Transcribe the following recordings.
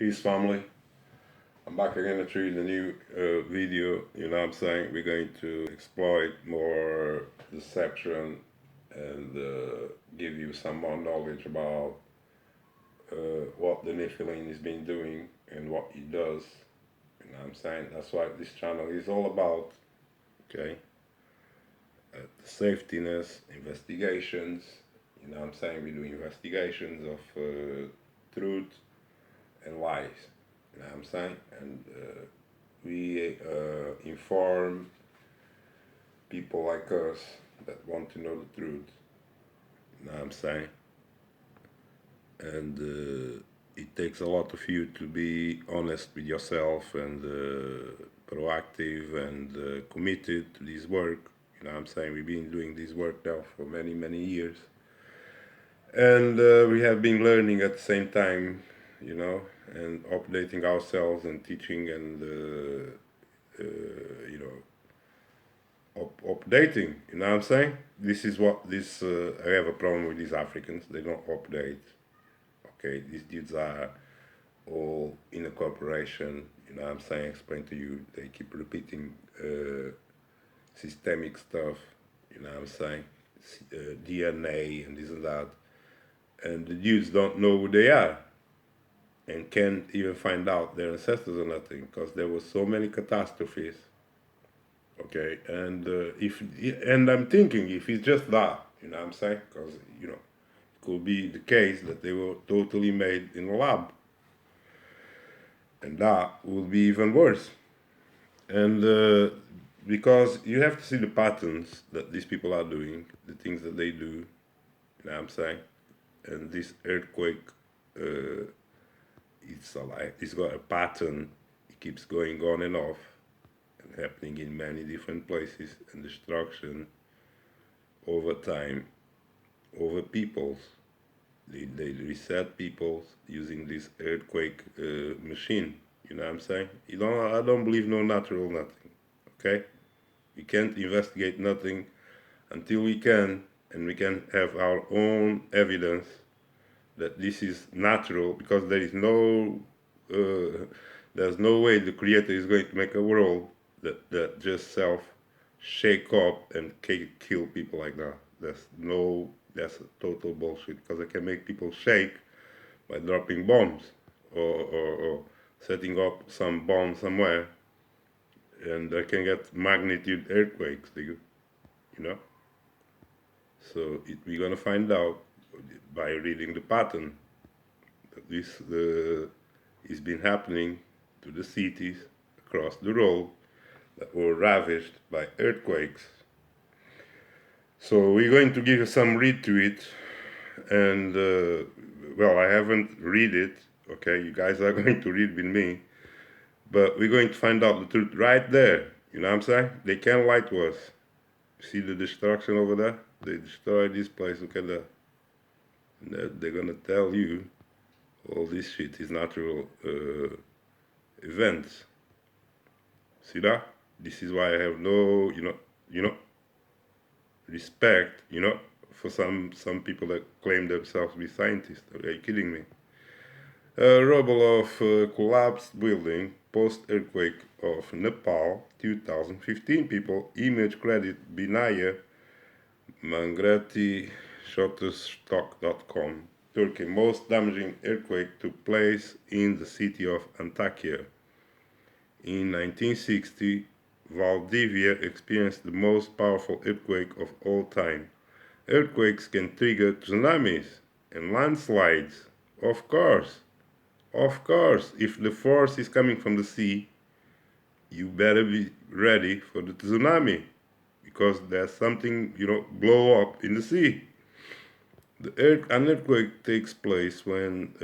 Peace, family. I'm back again to show you the new video. You know what I'm saying? We're going to exploit more deception and give you some more knowledge about what the Nefilim has been doing and what he does. You know what I'm saying? That's what this channel is all about. Okay? The safetiness, investigations. You know what I'm saying? We do investigations of truth and lies. You know what I'm saying? And we inform people like us that want to know the truth. You know what I'm saying? And it takes a lot of you to be honest with yourself and proactive and committed to this work. You know what I'm saying? We've been doing this work now for many, many years. And we have been learning at the same time, you know, and updating ourselves and teaching and, you know, updating. You know what I'm saying? This is what this, I have a problem with these Africans. They don't update. Okay, these dudes are all in a corporation. You know what I'm saying? Explain to you. They keep repeating systemic stuff. You know what I'm saying? DNA and this and that. And the dudes don't know who they are and can't even find out their ancestors or nothing because there were so many catastrophes. Okay, and I'm thinking if it's just that, you know what I'm saying? Because, you know, it could be the case that they were totally made in a lab. And that would be even worse. And because you have to see the patterns that these people are doing, the things that they do, you know what I'm saying? And this earthquake, it's got a pattern. It keeps going on and off and happening in many different places, and destruction over time, over peoples. They reset peoples using this earthquake machine. You know what I'm saying? I don't believe no natural nothing. Okay? We can't investigate nothing until we can, and we can have our own evidence that this is natural, because there's no way the creator is going to make a world that just shake up and kill people like that. That's a total bullshit, because it can make people shake by dropping bombs or setting up some bomb somewhere, and they can get magnitude earthquakes, you know. So we're gonna find out by reading the pattern that this has been happening to the cities across the world that were ravaged by earthquakes. So we're going to give you some read to it, and well, I haven't read it. Okay, you guys are going to read with me, but we're going to find out the truth right there. You know what I'm saying? They can't lie to us. See the destruction over there? They destroyed this place. Look at that. And they're gonna tell you all this shit is natural events. See that? This is why I have no, you know, respect, you know, for some people that claim themselves to be scientists. Are you kidding me? Rubble of collapsed building post-earthquake of Nepal, 2015. People, image credit Binaya Mangrati Shutterstock.com. Turkey. Most damaging earthquake took place in the city of Antakya. In 1960, Valdivia experienced the most powerful earthquake of all time. Earthquakes can trigger tsunamis and landslides. Of course, if the force is coming from the sea, you better be ready for the tsunami, because there's something, you know, blow up in the sea. An earthquake takes place when,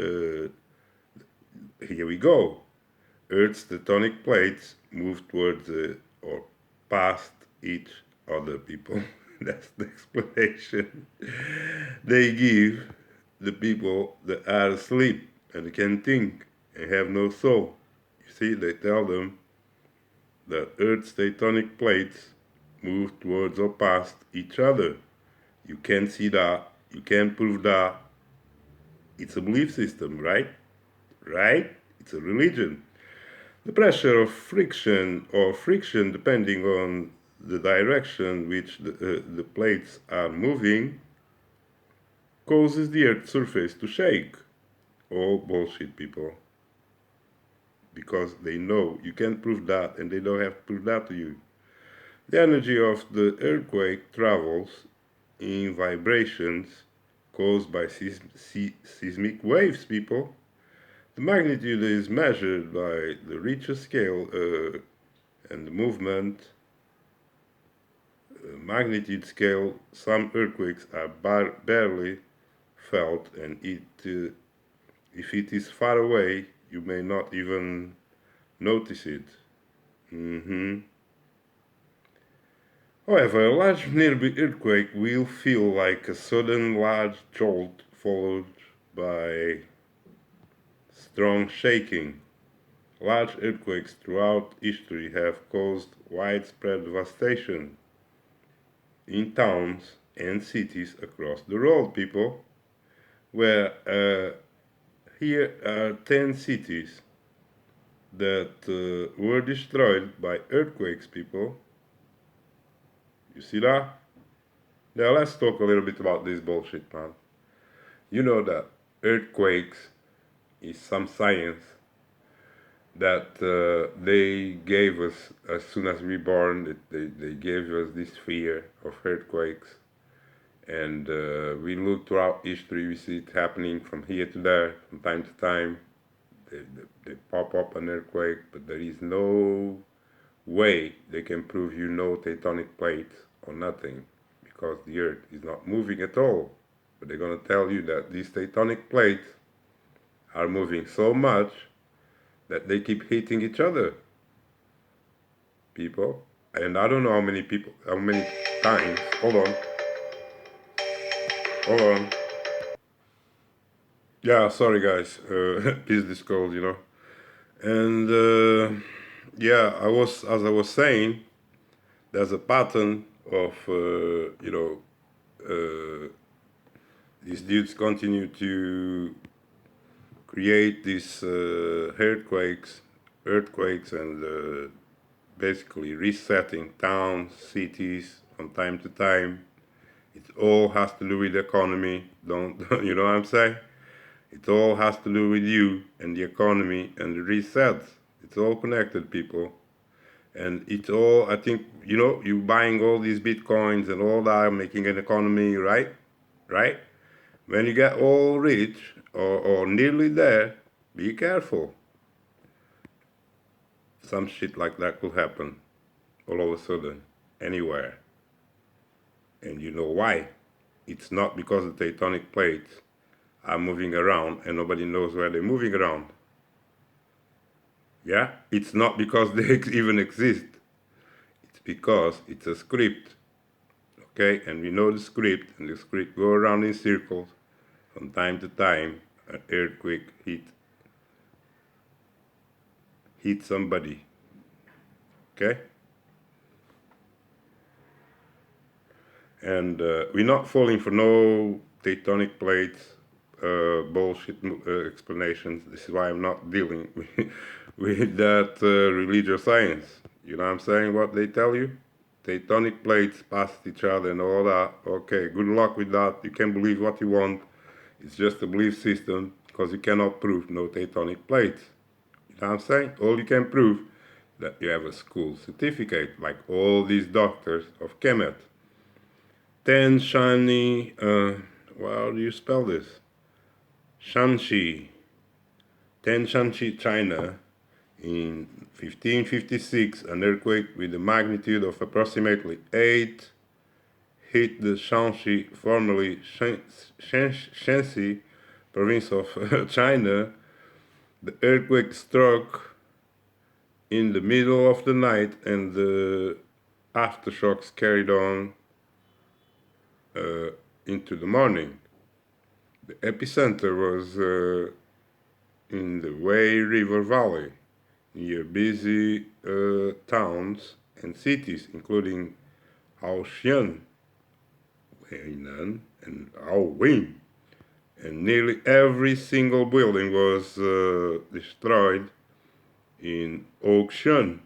here we go, Earth's tectonic plates move towards or past each other, people. That's the explanation they give the people that are asleep and can think and have no soul. You see, they tell them that Earth's tectonic plates move towards or past each other. You can't see that. You can't prove that. It's a belief system, right? Right? It's a religion. The pressure of friction or friction, depending on the direction which the plates are moving, causes the Earth's surface to shake. All bullshit, people. Because they know you can't prove that, and they don't have to prove that to you. The energy of the earthquake travels in vibrations caused by seismic waves, people. The magnitude is measured by the Richter scale and the movement magnitude scale. Some earthquakes are barely felt, and if it is far away, you may not even notice it. However, a large nearby earthquake will feel like a sudden large jolt followed by strong shaking. Large earthquakes throughout history have caused widespread devastation in towns and cities across the world, people. Where here are 10 cities that were destroyed by earthquakes, people. You see that? Now let's talk a little bit about this bullshit, man. You know that earthquakes is some science that they gave us as soon as we born. They gave us this fear of earthquakes, and we look throughout history. We see it happening from here to there, from time to time. They pop up an earthquake, but there is no way they can prove you no tectonic plates or nothing, because the earth is not moving at all. But they're going to tell you that these tectonic plates are moving so much that they keep hitting each other, people. And I don't know how many times. Hold on. Yeah, sorry guys, business calls, you know. And yeah, as I was saying, there's a pattern of, these dudes continue to create these earthquakes, and basically resetting towns, cities from time to time. It all has to do with the economy. Don't you know what I'm saying? It all has to do with you and the economy and the resets. It's all connected, people. And it's all, I think, you buying all these bitcoins and all that, making an economy, right? Right? When you get all rich or nearly there, be careful. Some shit like that could happen all of a sudden, anywhere. And you know why? It's not because the tectonic plates are moving around and nobody knows where they're moving around. Yeah? It's not because they even exist. It's because it's a script. Okay? And we know the script, and the script go around in circles. From time to time, an earthquake hit somebody. Okay? And we're not falling for no tectonic plates bullshit explanations. This is why I'm not dealing with that religious science. You know what I'm saying? What they tell you? Tectonic plates past each other and all that. Okay, good luck with that. You can believe what you want. It's just a belief system, because you cannot prove no tectonic plates. You know what I'm saying? All you can prove that you have a school certificate, like all these doctors of Kemet. Ten Shani, how do you spell this? Shanxi, Ten Shanxi, China, in 1556, an earthquake with a magnitude of approximately 8 hit the Shanxi, formerly Shanxi province of China. The earthquake struck in the middle of the night, and the aftershocks carried on into the morning. The epicenter was in the Wei River Valley, near busy towns and cities, including Haoxian, Weinan, and Aowin. and nearly every single building was destroyed in auction.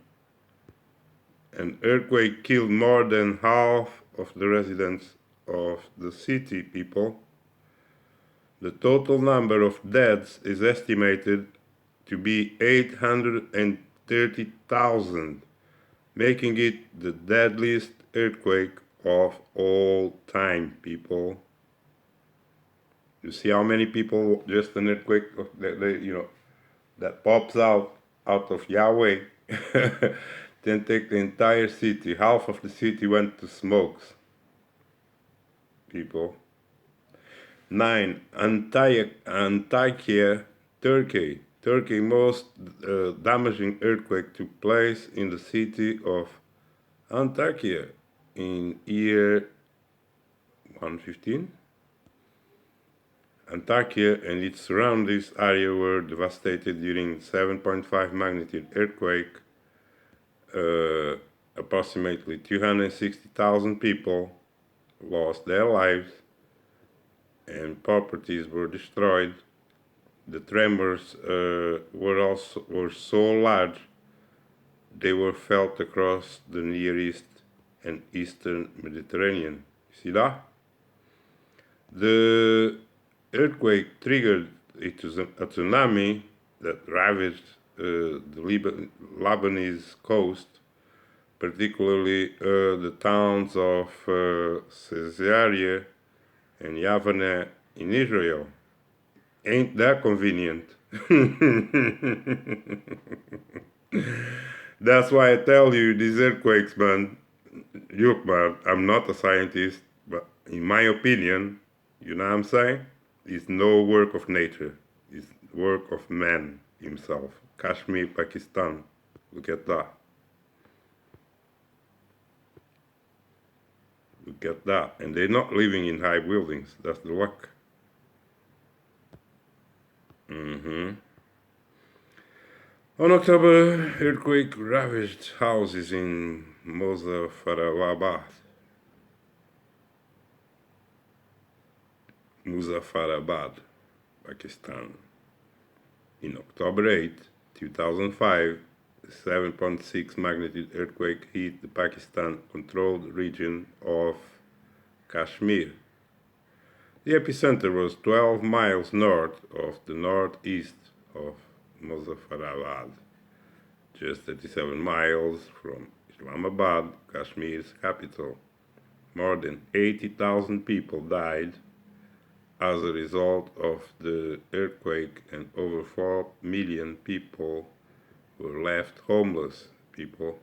An earthquake killed more than half of the residents of the city, people. The total number of deaths is estimated to be 830,000, making it the deadliest earthquake of all time, people. You see how many people just an earthquake that pops out of Yhwh, then take the entire city. Half of the city went to smokes, people. 9. Antakya, Turkey. Turkey most damaging earthquake took place in the city of Antakya in year 115. Antakya and its surroundings area were devastated during 7.5 magnitude earthquake. Approximately 260,000 people lost their lives and properties were destroyed. The tremors were so large they were felt across the Near East and Eastern Mediterranean. See that? The earthquake triggered a tsunami that ravaged the Lebanese coast, particularly the towns of Caesarea and Yhwh in Israel. Ain't that convenient? That's why I tell you, these earthquakes, man. Look, man, I'm not a scientist, but in my opinion, you know what I'm saying? It's no work of nature. It's work of man himself. Kashmir, Pakistan. Look at that. Look at that. And they're not living in high buildings. That's the luck. On October, earthquake ravaged houses in Muzaffarabad, Pakistan. In October 8, 2005, a 7.6 magnitude earthquake hit the Pakistan-controlled region of Kashmir. The epicenter was 12 miles north of the northeast of Muzaffarabad, just 37 miles from Islamabad, Kashmir's capital. More than 80,000 people died as a result of the earthquake, and over 4 million people were left homeless, people.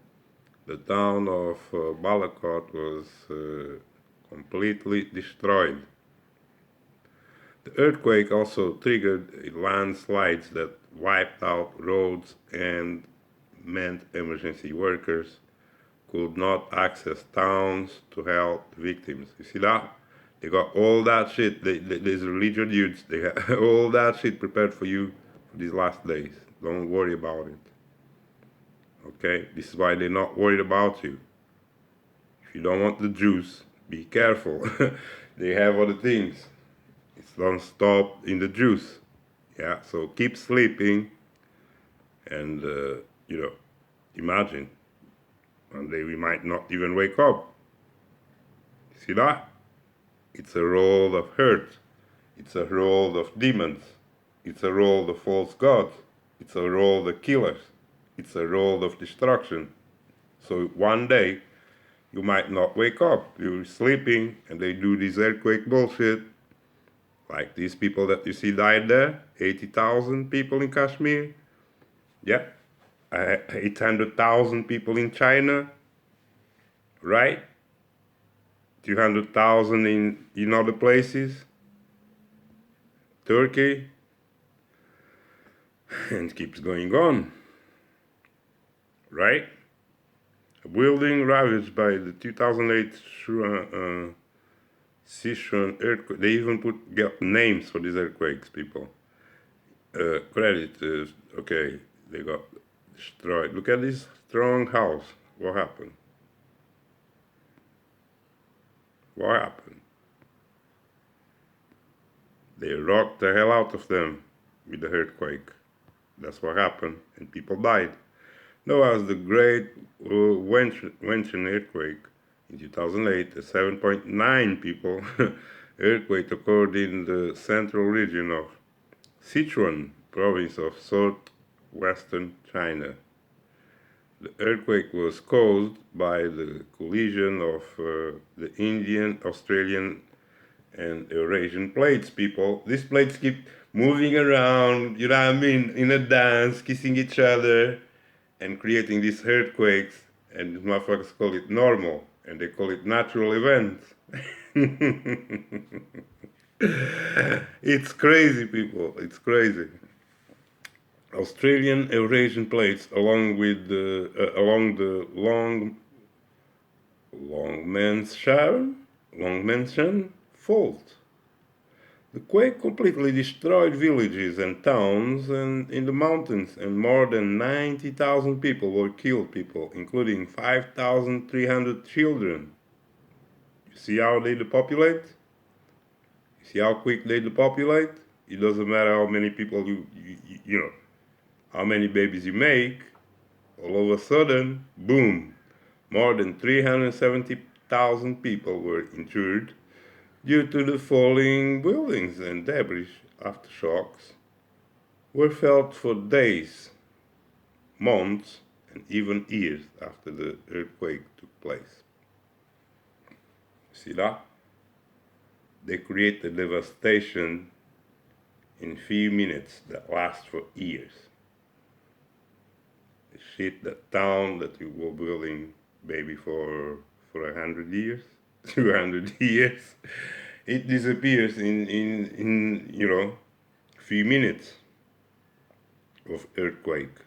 The town of Balakot was completely destroyed. The earthquake also triggered landslides that wiped out roads and meant emergency workers could not access towns to help victims. You see that? They got all that shit. These religious dudes, they got all that shit prepared for you for these last days. Don't worry about it. Okay? This is why they're not worried about you. If you don't want the juice, be careful. They have other things. Don't stop in the juice. Yeah, so keep sleeping, and imagine one day we might not even wake up. See that? It's a role of hurt. It's a role of demons. It's a role of false gods. It's a role of killers. It's a role of destruction. So one day you might not wake up. You're sleeping, and they do this earthquake bullshit. Like these people that you see died there, 80,000 people in Kashmir. Yeah, 800,000 people in China, right? 200,000 in other places. Turkey. And keeps going on, right? A building ravaged by the 2008 Sichuan earthquake. They even get names for these earthquakes, people. Okay, they got destroyed. Look at this strong house. What happened? What happened? They rocked the hell out of them with the earthquake. That's what happened, and people died. There was the Great Wenchen earthquake in 2008, a 7.9 people earthquake occurred in the central region of Sichuan province of southwestern China. The earthquake was caused by the collision of the Indian, Australian, and Eurasian plates, people. These plates keep moving around, you know what I mean, in a dance, kissing each other, and creating these earthquakes. And these motherfuckers call it normal, and they call it natural events. It's crazy, people. It's crazy. Australian Eurasian plates, along the Longmanshan fault. The quake completely destroyed villages and towns and in the mountains, and more than 90,000 people were killed, people, including 5,300 children. You see how they depopulate? You see how quick they depopulate? It doesn't matter how many people you know, how many babies you make, all of a sudden, boom, more than 370,000 people were injured due to the falling buildings, and debris aftershocks were felt for days, months, and even years after the earthquake took place. See that? They create the devastation in few minutes that lasts for years. The shit, that town that you were building maybe for 100 years, 200 years, it disappears in you know, few minutes of earthquake.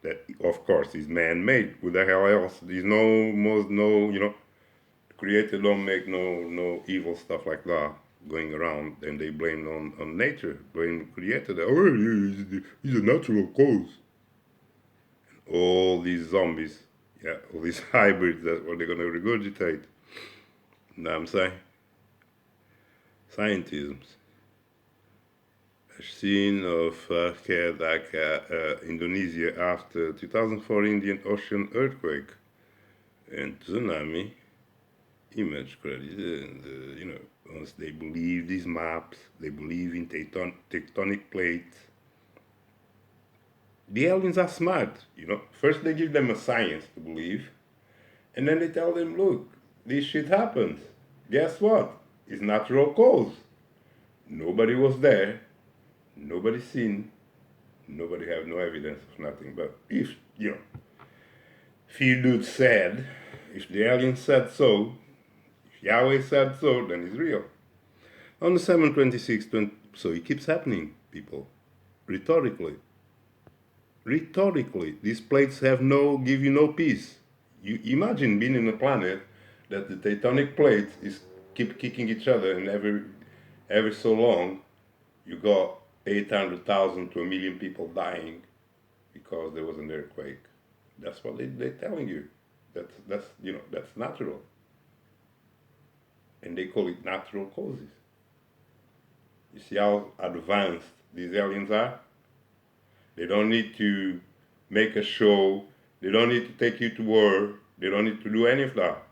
That of course is man-made. Who the hell else? There's no you know, creator don't make no evil stuff like that going around, and they blame on nature, blame creator that, oh, it's a natural cause. And all these zombies, yeah, all these hybrids, that's what they're gonna regurgitate. You know what I'm saying? Scientisms. A scene of Indonesia after 2004 Indian Ocean earthquake and tsunami image credit, and you know, once they believe these maps, they believe in tectonic plates. The aliens are smart, you know. First they give them a science to believe, and then they tell them, look, this shit happens. Guess what? It's natural cause. Nobody was there, nobody seen, nobody have no evidence of nothing. But if, you know, few dudes said, if the aliens said so, if Yahweh said so, then it's real. On the 7/26, so it keeps happening, people. Rhetorically, these plates give you no peace. You imagine being in a planet that the tectonic plates keep kicking each other, and every so long, you got 800,000 to 1,000,000 people dying because there was an earthquake. That's what they're telling you. That's you know, that's natural, and they call it natural causes. You see how advanced these aliens are? They don't need to make a show. They don't need to take you to war. They don't need to do any of that.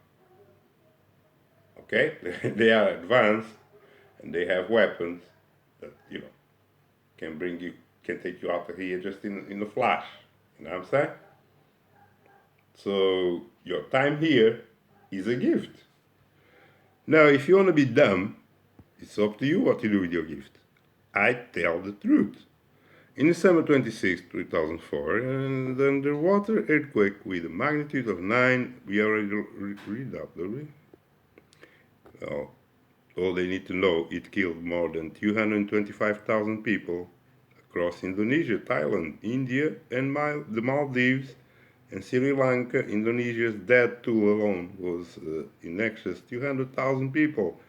Okay? They are advanced, and they have weapons that, you know, can take you out of here just in a flash. You know what I'm saying? So your time here is a gift. Now, if you want to be dumb, it's up to you what you do with your gift. I tell the truth. In December 26, 2004, an underwater earthquake with a magnitude of 9, we already read that, don't we? Well, all they need to know, it killed more than 225,000 people across Indonesia, Thailand, India, and the Maldives, and Sri Lanka. Indonesia's death toll alone was in excess 200,000 people,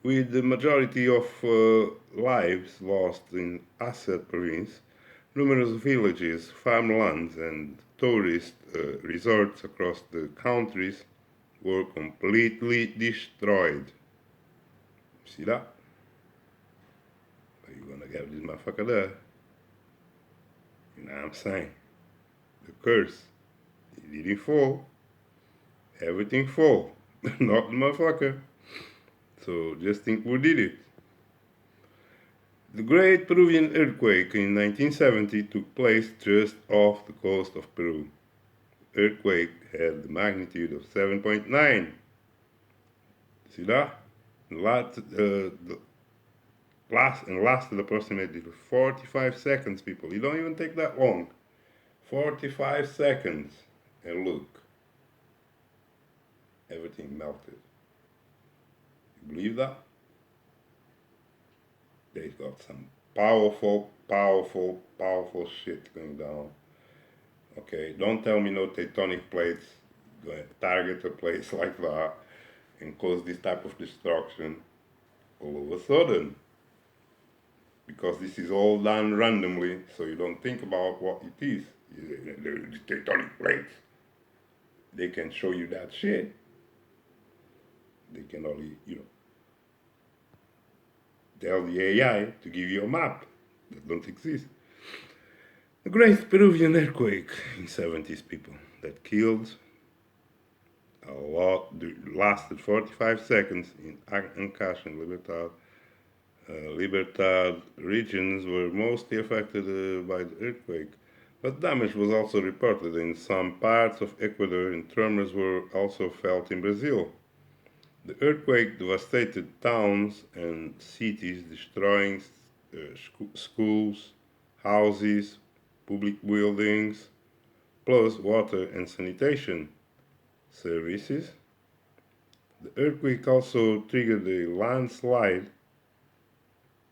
with the majority of lives lost in Aceh province. Numerous villages, farmlands, and tourist resorts across the countries were completely destroyed. See that? But you're gonna get this motherfucker there. You know what I'm saying? The curse. It didn't fall. Everything fall. Not the motherfucker. So just think who did it. The Great Peruvian Earthquake in 1970 took place just off the coast of Peru. The earthquake had the magnitude of 7.9. See that? Lasted approximately 45 seconds, people. You don't even take that long. 45 seconds. And look. Everything melted. You believe that? They got some powerful shit going down. Okay, don't tell me no tectonic plates going to target a place like that and cause this type of destruction all of a sudden. Because this is all done randomly, so you don't think about what it is. The tectonic plates, they can show you that shit. They can only, tell the AI to give you a map that don't exist. A great Peruvian earthquake in 70s, people, that killed a lot, lasted 45 seconds in Ancash and Libertad regions were mostly affected by the earthquake, but damage was also reported in some parts of Ecuador, and tremors were also felt in Brazil. The earthquake devastated towns and cities, destroying schools, houses, public buildings, plus water and sanitation services. The earthquake also triggered a landslide.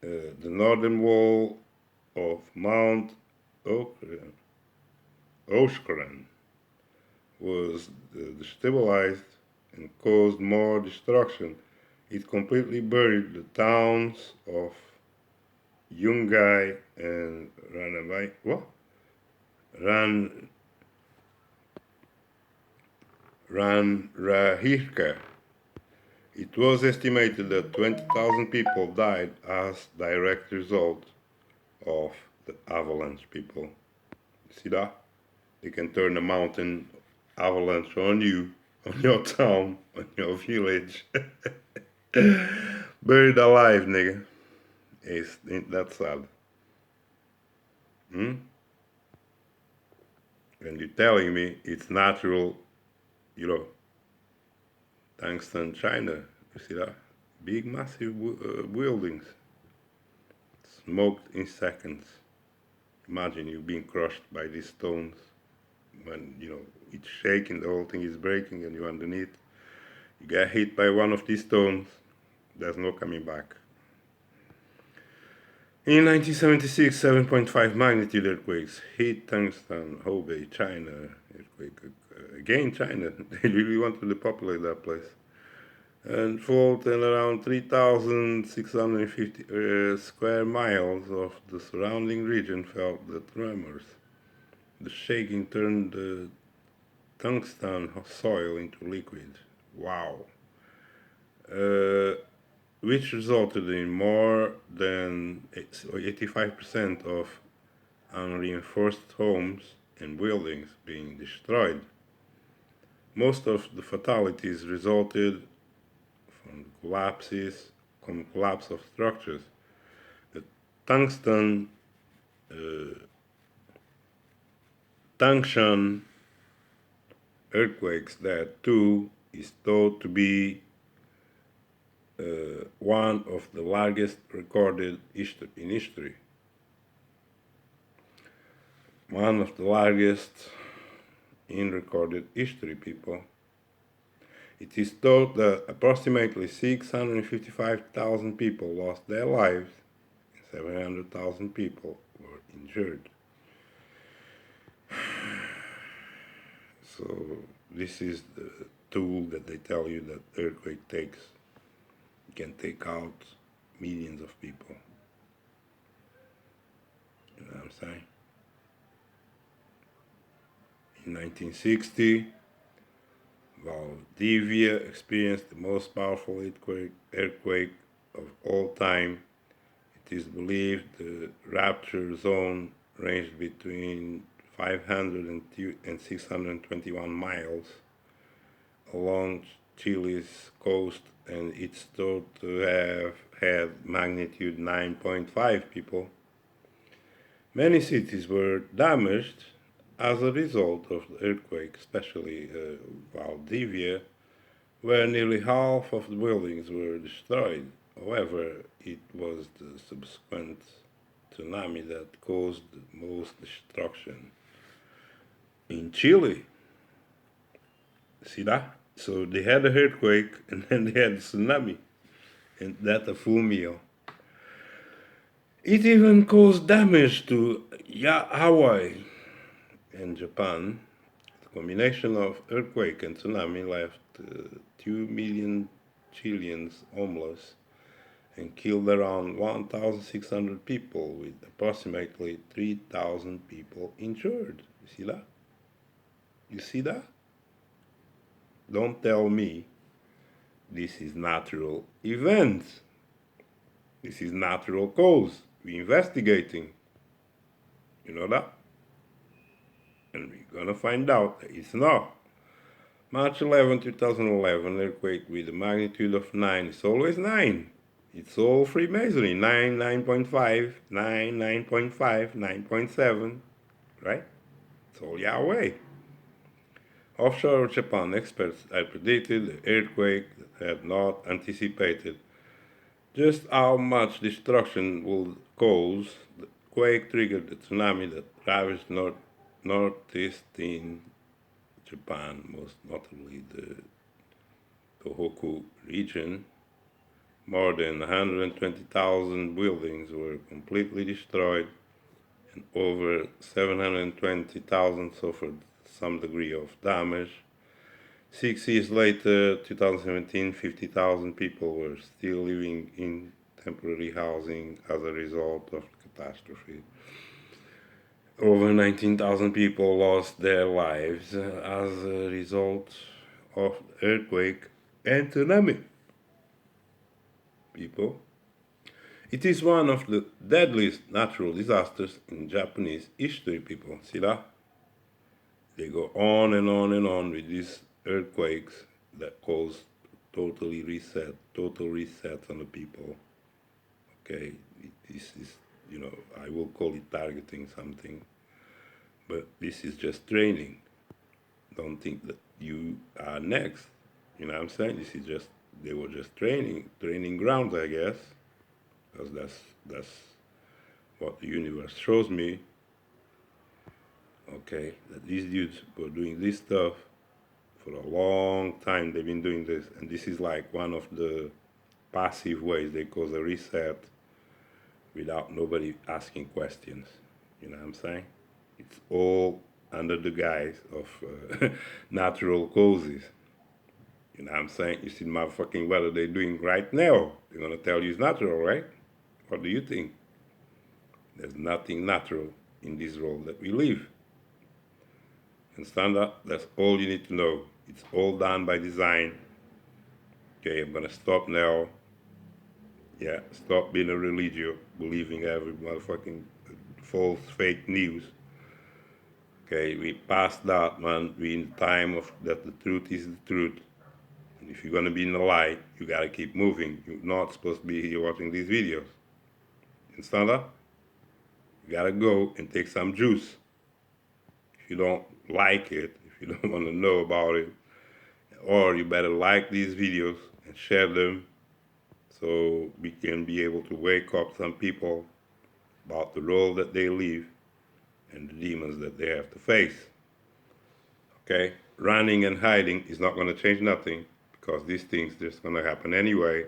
The northern wall of Mount Oshkoran was destabilized and caused more destruction. It completely buried the towns of Yhwh and Ranrahirka. It was estimated that 20,000 people died as direct result of the avalanche, people. See that? They can turn a mountain avalanche on you, on your town, on your village. Buried alive, nigga. Ain't that sad? And you're telling me it's natural, tungsten China. You see that? Big, massive buildings. Smoked in seconds. Imagine you being crushed by these stones. When, it's shaking, the whole thing is breaking, and you're underneath. You get hit by one of these stones, there's no coming back. In 1976, 7.5 magnitude earthquakes hit Tungsten, Hubei, China. Earthquake again, China. They really want to depopulate that place. And fault in around 3,650 square miles of the surrounding region felt the tremors. The shaking turned the tungsten soil into liquid. Wow. Which resulted in more than 85% of unreinforced homes and buildings being destroyed. Most of the fatalities resulted from collapse of structures. The Tangshan earthquakes, that too is thought to be one of the largest recorded in history. One of the largest in recorded history, people. It is thought that approximately 655,000 people lost their lives and 700,000 people were injured. So this is the tool that they tell you that earthquake takes. It can take out millions of people. You know what I'm saying? In 1960, Valdivia experienced the most powerful earthquake of all time. It is believed the rapture zone ranged between 500 and 621 miles along Chile's coast, and it's thought to have had magnitude 9.5 people. Many cities were damaged as a result of the earthquake, especially Valdivia, where nearly half of the buildings were destroyed. However, it was the subsequent tsunami that caused the most destruction. In Chile, see that? So they had the earthquake and then they had the tsunami, and that's a full meal. It even caused damage to Hawaii and Japan. The combination of earthquake and tsunami left 2 million Chileans homeless and killed around 1,600 people, with approximately 3,000 people injured. You see that? You see that? Don't tell me this is natural events. This is natural cause. We're investigating. You know that? And we're gonna find out that it's not. March 11, 2011, earthquake with a magnitude of 9. It's always 9. It's all Freemasonry. 9, 9.5, 9, 9.5, 9.7, right? It's all Yahweh. Offshore Japan experts had predicted the earthquake that had not anticipated just how much destruction would cause. The quake triggered the tsunami that ravaged northeastern Japan, most notably the Tohoku region. More than 120,000 buildings were completely destroyed, and over 720,000 suffered some degree of damage. 6 years later, 2017, 50,000 people were still living in temporary housing as a result of the catastrophe. Over 19,000 people lost their lives as a result of the earthquake and tsunami. People, it is one of the deadliest natural disasters in Japanese history, people. See that? They go on and on and on with these earthquakes that cause total reset on the people. Okay, this is, I will call it targeting something, but this is just training. Don't think that you are next. You know what I'm saying? This is just, they were just training grounds, I guess, because that's what the universe shows me. Okay, that these dudes were doing this stuff for a long time. They've been doing this, and this is like one of the passive ways they cause a reset without nobody asking questions. You know what I'm saying? It's all under the guise of natural causes. You know what I'm saying? You see the motherfucking weather they're doing right now. They're gonna tell you it's natural, right? What do you think? There's nothing natural in this world that we live. Understand that? That's all you need to know. It's all done by design. Okay, I'm gonna stop now. Yeah, stop being a religio, believing every motherfucking false fake news. Okay, we passed that, man. We in the time of that the truth is the truth. And if you're gonna be in the light, you gotta keep moving. You're not supposed to be here watching these videos. Understand that? You gotta go and take some juice. If you don't like it, if you don't want to know about it, or you better like these videos and share them so we can be able to wake up some people about the role that they live and the demons that they have to face. Okay? Running and hiding is not going to change nothing, because these things just going to happen anyway.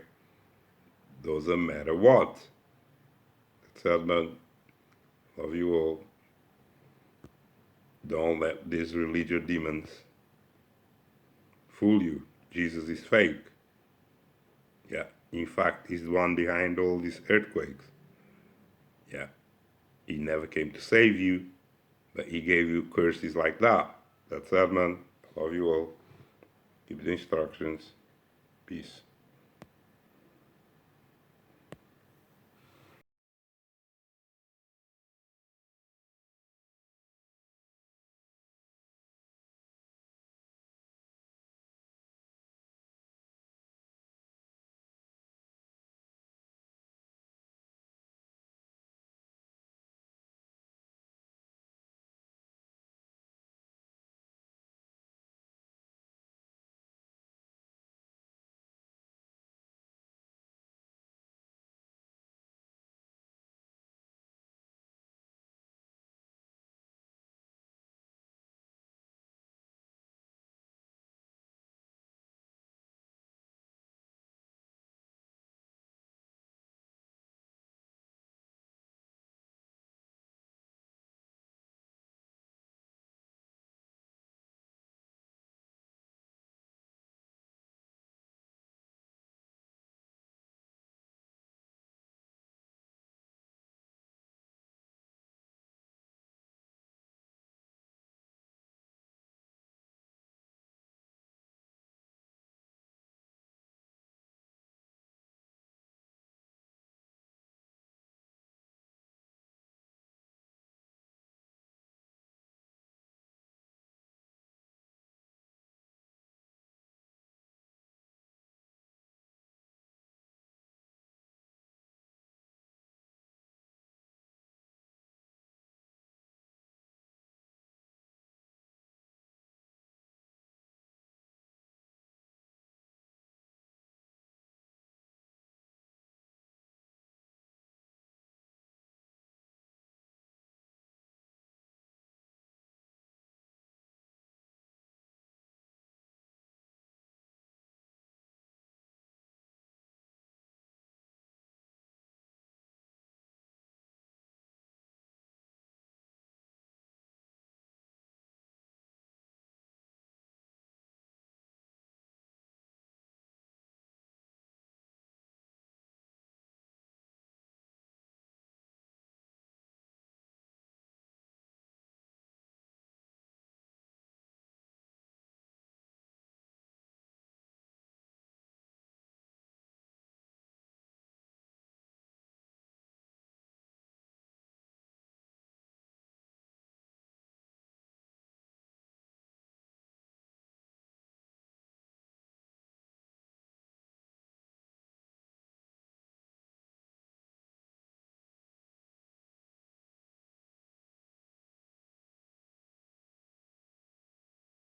Doesn't matter what. That's it, man. Love you all. Don't let these religious demons fool you. Jesus is fake. Yeah, in fact, he's the one behind all these earthquakes. Yeah, he never came to save you, but he gave you curses like that. That's it, man. I love you all. Keep the instructions. Peace.